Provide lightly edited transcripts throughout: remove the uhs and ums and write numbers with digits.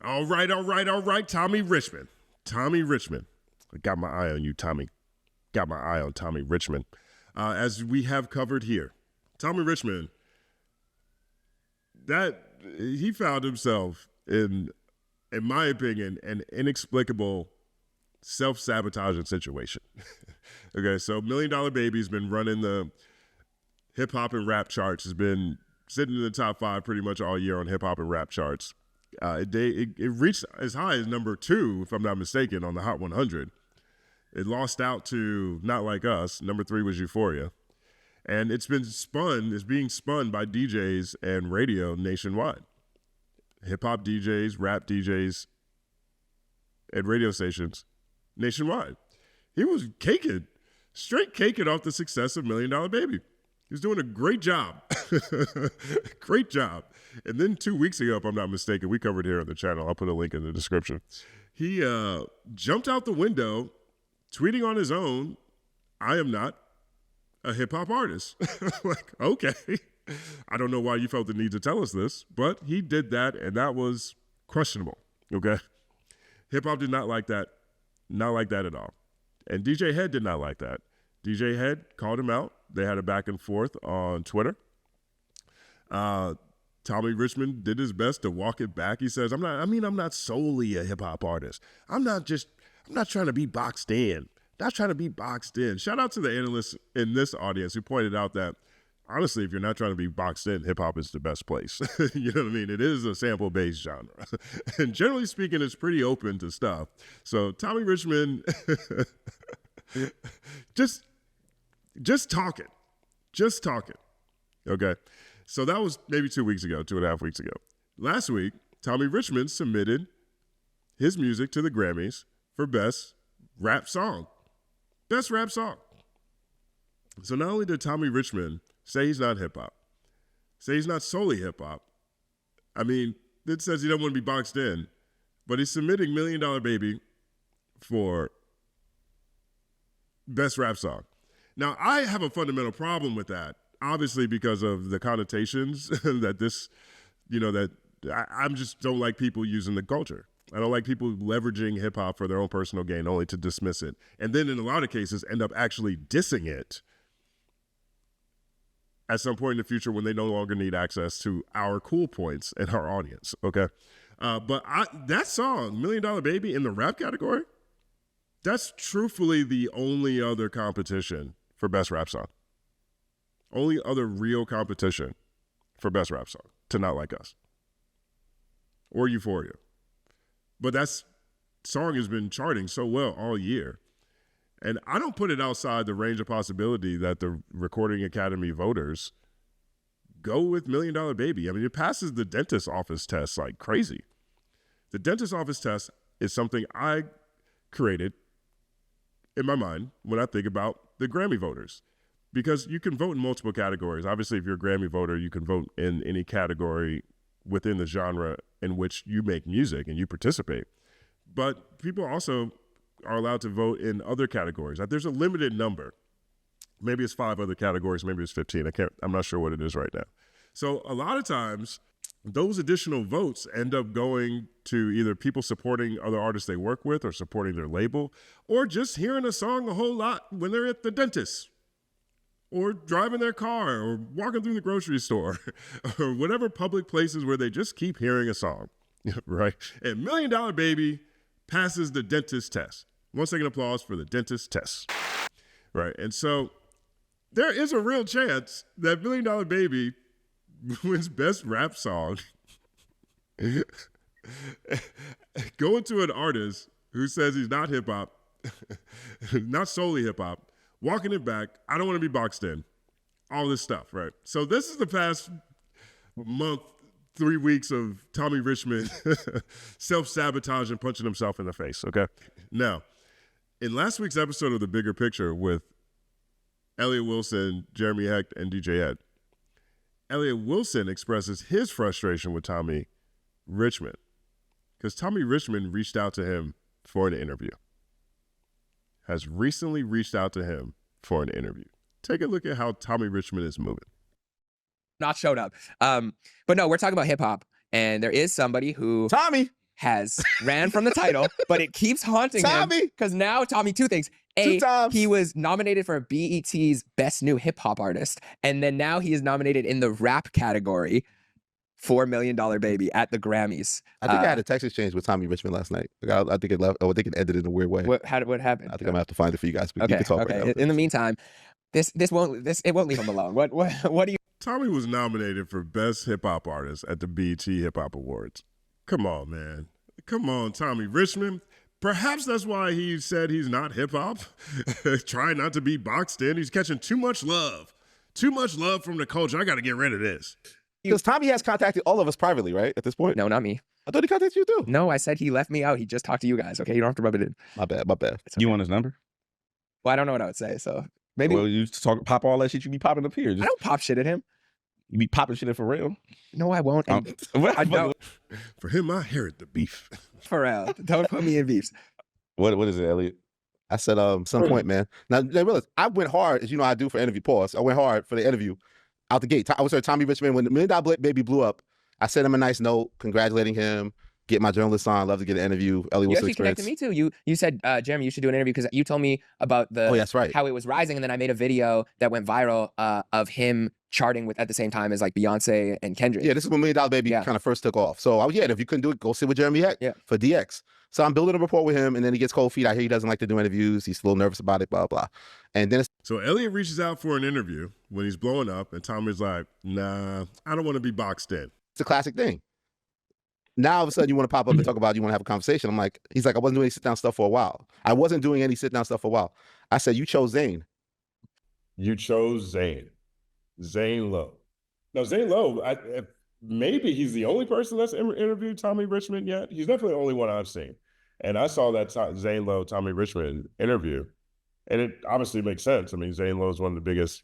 All right. Tommy Richman. I got my eye on you, Tommy. Got my eye on Tommy Richman. As we have covered here, Tommy Richman, that he found himself in my opinion, an inexplicable self-sabotaging situation. Okay, so $1 Million Baby's been running the hip-hop and rap charts, has been sitting in the top 5 pretty much all year on hip-hop and rap charts. It reached as high as number 2, if I'm not mistaken, on the Hot 100. It lost out to Not Like Us. Number 3 was Euphoria. And it's being spun by DJs and radio nationwide. Hip-hop DJs, rap DJs, and radio stations nationwide. He was straight caking off the success of $1 Million Baby. He was doing a great job. Great job. And then 2 weeks ago, if I'm not mistaken, we covered here on the channel. I'll put a link in the description. He jumped out the window, tweeting on his own, "I am not a hip-hop artist." Like, okay. I don't know why you felt the need to tell us this, but he did that, and that was questionable, okay? Hip-hop did not like that. Not like that at all. And DJ Head did not like that. DJ Head called him out. They had a back and forth on Twitter. Tommy Richman did his best to walk it back. He says, I'm not solely a hip-hop artist. I'm not trying to be boxed in. Not trying to be boxed in. Shout out to the analysts in this audience who pointed out that, honestly, if you're not trying to be boxed in, hip-hop is the best place. You know what I mean? It is a sample-based genre. And generally speaking, it's pretty open to stuff. So Tommy Richman, just talking. Just talking. Okay? So that was maybe 2 weeks ago, 2.5 weeks ago. Last week, Tommy Richman submitted his music to the Grammys for Best Rap Song. Best Rap Song. So not only did Tommy Richman say he's not hip-hop, say he's not solely hip-hop, I mean, it says he doesn't want to be boxed in, but he's submitting $1 Million Baby for Best Rap Song. Now, I have a fundamental problem with that, obviously because of the connotations that this, I just don't like people using the culture. I don't like people leveraging hip-hop for their own personal gain only to dismiss it. And then in a lot of cases end up actually dissing it at some point in the future when they no longer need access to our cool points and our audience, okay? But that song, $1 Million Baby, in the rap category, that's truthfully the only other competition for Best Rap Song. Only other real competition for Best Rap Song to Not Like Us or Euphoria. But that song has been charting so well all year. And I don't put it outside the range of possibility that the Recording Academy voters go with $1 Million Baby. I mean, it passes the dentist office test like crazy. The dentist office test is something I created in my mind when I think about the Grammy voters. Because you can vote in multiple categories. Obviously, if you're a Grammy voter, you can vote in any category within the genre in which you make music and you participate. But people also are allowed to vote in other categories. There's a limited number. Maybe it's 5 other categories, maybe it's 15. I'm not sure what it is right now. So a lot of times, those additional votes end up going to either people supporting other artists they work with or supporting their label, or just hearing a song a whole lot when they're at the dentist, or driving their car, or walking through the grocery store, or whatever public places where they just keep hearing a song, right? And $1 Million Baby passes the dentist test. 1 second applause for the dentist test, right? And so there is a real chance that $1 Million Baby wins Best Rap Song going to an artist who says he's not hip-hop, not solely hip-hop, walking it back, I don't want to be boxed in, all this stuff, right? So this is the past month, 3 weeks of Tommy Richman self-sabotage and punching himself in the face, okay? Now, in last week's episode of The Bigger Picture with Elliott Wilson, Jeremy Hecht, and DJ Ed, Elliott Wilson expresses his frustration with Tommy Richman because Tommy Richman reached out to him for an interview. Has recently reached out to him for an interview. Take a look at how Tommy Richman is moving. Not showed up. But no, we're talking about hip hop. And there is somebody who Tommy has ran from the title, but it keeps haunting him because now Tommy, two things. A, he was nominated for BET's Best New Hip Hop Artist, and then now he is nominated in the rap category for $1 Million Baby at the Grammys. I think I had a text exchange with Tommy Richman last night. I think it left. Oh, I think it ended in a weird way. What happened? I think I'm gonna have to find it for you guys. But okay, you can talk right now. In the meantime, it won't leave him alone. What do you? Tommy was nominated for Best Hip Hop Artist at the BET Hip Hop Awards. Come on, man. Come on, Tommy Richman. Perhaps that's why he said he's not hip hop. Trying not to be boxed in. He's catching too much love. Too much love from the culture. I got to get rid of this. Because Tommy has contacted all of us privately, right? At this point? No, not me. I thought he contacted you too. No, I said he left me out. He just talked to you guys. Okay, you don't have to rub it in. My bad. Okay. You want his number? Well, I don't know what I would say, so maybe. Well, you pop all that shit you be popping up here. I don't pop shit at him. You be popping shit in for real. No, I won't. I don't. For him, I inherit the beef. For real. Don't put me in beefs. What is it, Elliott? I said, some point, man. Now, realize, I went hard, as you know I do for interview. Pause. I went hard for the interview out the gate. I was there, Tommy Richman, when the $1 Million Baby blew up, I sent him a nice note congratulating him, get my journalist on, love to get an interview. Elliott Wilson experience. You actually connected me too. You said, Jeremy, you should do an interview because you told me about that's right. how it was rising, and then I made a video that went viral of him charting with at the same time as like Beyonce and Kendrick. Yeah, this is when $1 Million Baby kind of first took off. So if you couldn't do it, go sit with Jeremy Heck for DX. So I'm building a rapport with him, and then he gets cold feet. I hear he doesn't like to do interviews. He's a little nervous about it, blah, blah. And then so Elliott reaches out for an interview when he's blowing up, and Tommy's like, nah, I don't want to be boxed in. It's a classic thing. Now, all of a sudden, you want to pop up and talk about, you want to have a conversation. I'm like, he's like, I wasn't doing any sit-down stuff for a while. I wasn't doing any sit-down stuff for a while. I said, you chose Zane. You chose Zane. Zane Lowe. Now, Zane Lowe, maybe he's the only person that's interviewed Tommy Richman yet. He's definitely the only one I've seen. And I saw that Zane Lowe, Tommy Richman interview, and it obviously makes sense. I mean, Zane Lowe is one of the biggest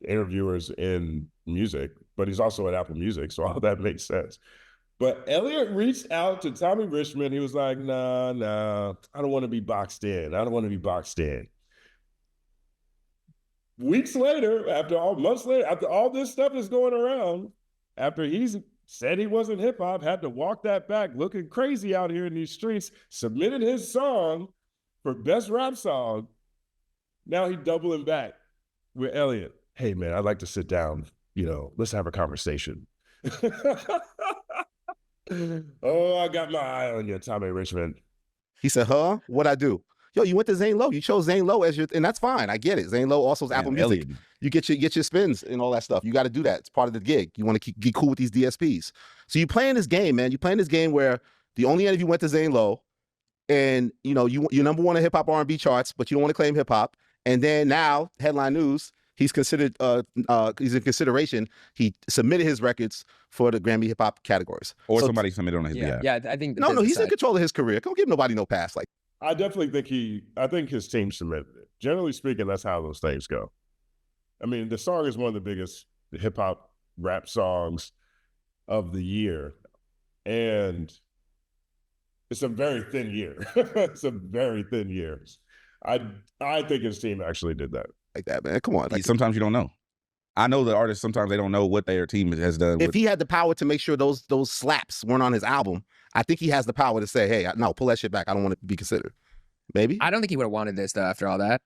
interviewers in music, but he's also at Apple Music, so all that makes sense. But Elliott reached out to Tommy Richman. He was like, nah, I don't want to be boxed in. I don't want to be boxed in. Weeks later, months later, after all this stuff is going around, after he's said he wasn't hip hop, had to walk that back, looking crazy out here in these streets, submitted his song for Best Rap Song. Now he's doubling back with Elliott. Hey, man, I'd like to sit down. Let's have a conversation. Oh, I got my eye on you, Tommy Richman. He said, huh? What'd I do? Yo, you went to Zane Lowe. You chose Zane Lowe as and that's fine. I get it. Zane Lowe also is Apple Music. Elliott. You get your spins and all that stuff. You got to do that. It's part of the gig. You want to get cool with these DSPs. So you playing this game, man. You playing this game where the only interview went to Zane Lowe, and you're number one in hip hop R&B charts, but you don't want to claim hip hop. And then now, headline news, he's considered. He's in consideration. He submitted his records for the Grammy hip hop categories, or somebody submitted on his behalf. Yeah, I think. No, he's in control of his career. Don't give nobody no pass. Like, I definitely think I think his team submitted it. Generally speaking, that's how those things go. I mean, the song is one of the biggest hip hop rap songs of the year. And it's a very thin year. It's a very thin year. I think his team actually did that. Like that, man. Come on. Like, sometimes you don't know. I know the artists, sometimes they don't know what their team has done. If he had the power to make sure those slaps weren't on his album, I think he has the power to say, hey, no, pull that shit back. I don't want it to be considered. Maybe. I don't think he would have wanted this, though, after all that.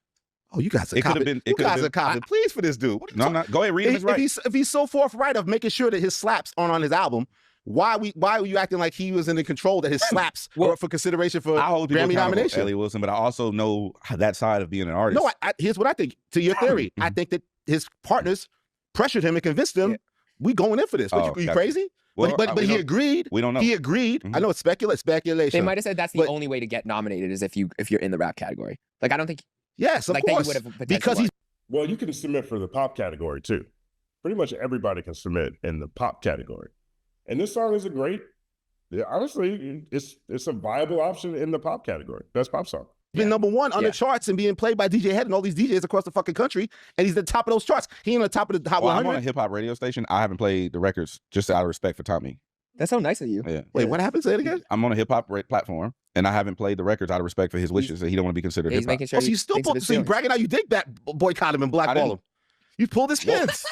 Oh, you guys are copping. You guys are copping. Please for this dude. No, I'm not. Go ahead, read him. If he's so forthright of making sure that his slaps aren't on his album, why were you acting like he was in the control that his slaps were for consideration for Grammy nomination? Elliott Wilson, but I also know that side of being an artist. No, here's what I think. To your theory, I think that his partners pressured him and convinced him, we going in for this. Are you crazy? Well, but he agreed. We don't know. He agreed. I know it's speculation. They might have said that's the only way to get nominated is if you're in the rap category. Like, I don't think. Yes, of course. Because he's. Well, you can submit for the pop category too. Pretty much everybody can submit in the pop category, and this song is honestly, it's a viable option in the pop category. Best pop song. Been number one on the charts and being played by DJ Head and all these DJs across the fucking country, and he's at the top of those charts. He ain't on the top of the Hot 100. I'm on a hip hop radio station. I haven't played the records just out of respect for Tommy. That's so nice of you. Yeah. Wait, what happened? Say it again. I'm on a hip hop platform, and I haven't played the records out of respect for his wishes that he don't want to be considered hip hop. He's making sure. So you still bragging out you did boycott him and blackball him. You pulled his pins.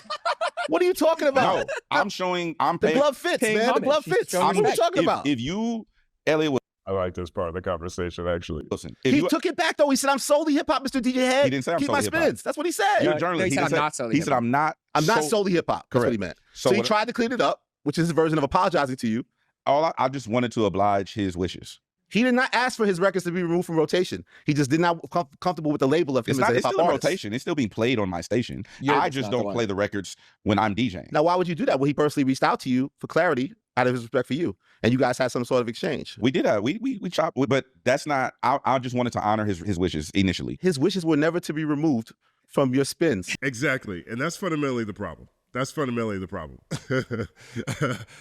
What are you talking about? No, I'm paying. The glove fits, man. The glove fits. What are you talking about? If you Elliott I like this part of the conversation, actually. Wilson. He took it back, though. He said, I'm solely hip-hop, Mr. DJ Head. He didn't say I'm Keep solely my hip-hop. spins. That's what he said. You're a journalist. No, he said I'm not solely He said I'm not. I'm not solely hip-hop. That's what he meant. So he tried to clean it up, which is his version of apologizing to you. I just wanted to oblige his wishes. He did not ask for his records to be removed from rotation. He just did not comfortable with the label of him as a hip-hop It's still in artist. rotation. It's still being played on my station. I just don't play the records when I'm DJing. Now, why would you do that? Well, he personally reached out to you for clarity out of his respect for you, and you guys had some sort of exchange. We did. We chopped, but that's not. I just wanted to honor his wishes initially. His wishes were never to be removed from your spins. Exactly, and that's fundamentally the problem. That's fundamentally the problem.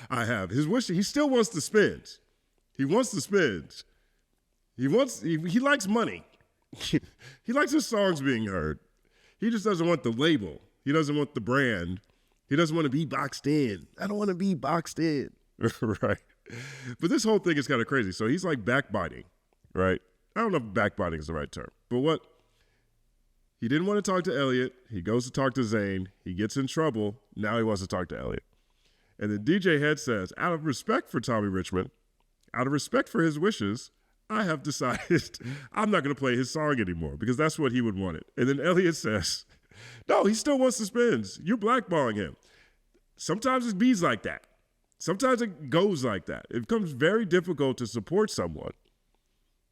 I have his wish. He still wants the spins. He wants the spins. He likes money. He likes his songs being heard. He just doesn't want the label. He doesn't want the brand. He doesn't want to be boxed in. I don't want to be boxed in. Right. But this whole thing is kind of crazy. So he's like backbiting, right? I don't know if backbiting is the right term. But he didn't want to talk to Elliott. He goes to talk to Zane. He gets in trouble. Now he wants to talk to Elliott. And then DJ Head says, out of respect for Tommy Richman, out of respect for his wishes, I have decided I'm not going to play his song anymore because that's what he would want it. And then Elliott says, no, he still wants the spins. You're blackballing him. Sometimes it bees like that. Sometimes it goes like that. It becomes very difficult to support someone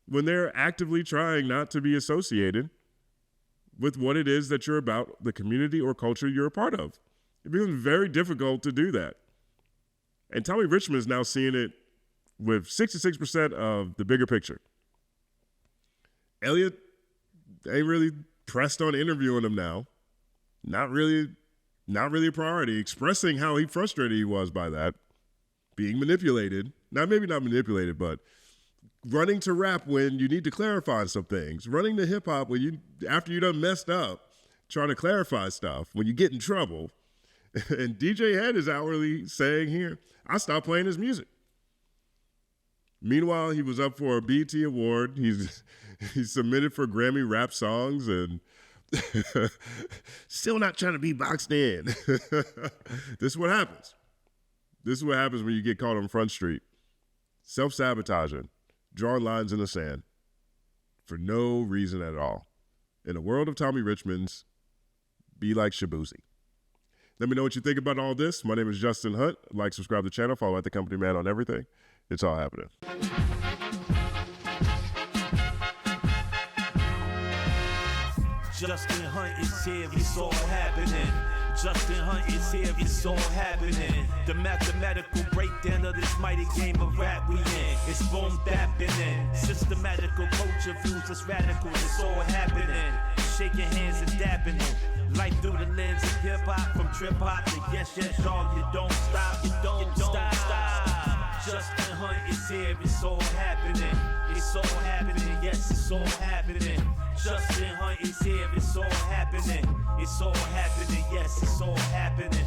when they're actively trying not to be associated with what it is that you're about, the community or culture you're a part of. It becomes very difficult to do that. And Tommy Richman is now seeing it with 66% of the bigger picture. Elliott ain't really pressed on interviewing him now. Not really a priority. Expressing how frustrated he was by that. Being manipulated. Now, maybe not manipulated, but running to rap when you need to clarify some things. Running to hip-hop when after you done messed up, trying to clarify stuff, when you get in trouble. And DJ Head is outwardly saying here, I stopped playing his music. Meanwhile, he was up for a BET award. He's submitted for Grammy rap songs and still not trying to be boxed in. This is what happens. This is what happens when you get caught on Front Street. Self-sabotaging, drawing lines in the sand for no reason at all. In a world of Tommy Richmans, be like Shabuzi. Let me know what you think about all this. My name is Justin Hunt. Like, subscribe to the channel, follow @The Company Man on everything. It's all happening. Justin Hunt is here, it's all happening. Justin Hunt is here, it's all happening. The mathematical breakdown of this mighty game of rap we in. It's boom bapping. Systematical culture views, it's radical, it's all happening. Shaking hands and dapping it. Life through the lens of hip hop, from trip hop to yes, y'all, you don't stop, you don't stop. Justin Hunt is here, it's all happening. It's all happening, yes, it's all happening. Justin Hunt is here, it's all happening. It's all happening, yes, it's all happening.